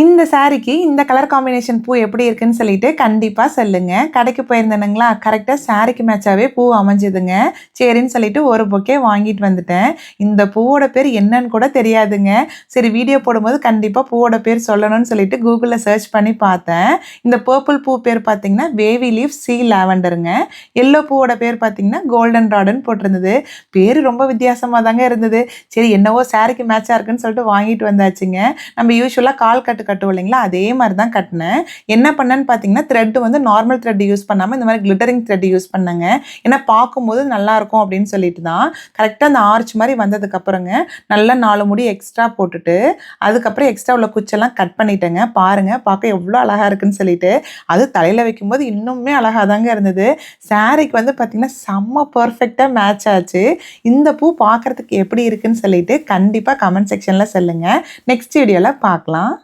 இந்த சாரிக்கு இந்த கலர் காம்பினேஷன் பூ எப்படி இருக்குன்னு சொல்லிட்டு கண்டிப்பாக சொல்லுங்க. கடைக்கு போயிருந்தேனுங்களா, கரெக்டாக சாரிக்கு மேட்சாகவே பூ அமைஞ்சுதுங்க. சரின்னு சொல்லிட்டு ஒரு பொக்கே வாங்கிட்டு வந்துட்டேன். இந்த பூவோட பேர் என்னன்னு கூட தெரியாதுங்க. சரி வீடியோ போடும்போது கண்டிப்பாக பூவோட பேர் சொல்லணும்னு சொல்லிட்டு கூகுளில் சர்ச் பண்ணி பார்த்தேன். இந்த பர்பிள் பூ பேர் பார்த்தீங்கன்னா வேவி லீஃப் சீ லாவெண்டருங்க. எல்லோ பூவோட பேர் பார்த்தீங்கன்னா கோல்டன் ராடுன்னு போட்டிருந்தது. பேர் ரொம்ப வித்தியாசமாக தாங்க இருந்தது. சரி என்னவோ சாரிக்கு மேட்சாக இருக்குன்னு சொல்லிட்டு வாங்கிட்டு வந்தாச்சுங்க. நம்ம யூஸ்வலாக கால் கட்டுவோம் இல்லைங்களா, அதே மாதிரி தான் கட்டினேன். என்ன பண்ணேன்னு பார்த்தீங்கன்னா, த்ரெட் வந்து நார்மல் த்ரெட் யூஸ் பண்ணாமல் இந்த மாதிரி கிளிட்டரிங் த்ரெட் யூஸ் பண்ணேங்க. ஏன்னா பார்க்கும்போது நல்லாயிருக்கும் அப்படின்னு சொல்லிட்டு தான். கரெக்டாக அந்த ஆர்ச் மாதிரி வந்ததுக்கப்புறங்க நல்லா 4 முடி எக்ஸ்ட்ரா போட்டுட்டு அதுக்கப்புறம் எக்ஸ்ட்ரா உள்ள குச்செல்லாம் கட் பண்ணிட்டேங்க. பாருங்கள் பார்க்க எவ்வளோ அழகாக இருக்குன்னு சொல்லிட்டு. அது தலையில் வைக்கும்போது இன்னுமே அழகாக தாங்க இருந்தது. சாரிக்கு வந்து பார்த்திங்கன்னா செம்ம பர்ஃபெக்டாக மேட்ச் ஆச்சு. இந்த பூ பார்க்குறதுக்கு எப்படி இருக்குன்னு சொல்லிட்டு கண்டிப்பாக கமெண்ட் செக்ஷனில் சொல்லுங்கள். நெக்ஸ்ட் வீடியோவில் பார்க்கலாம்.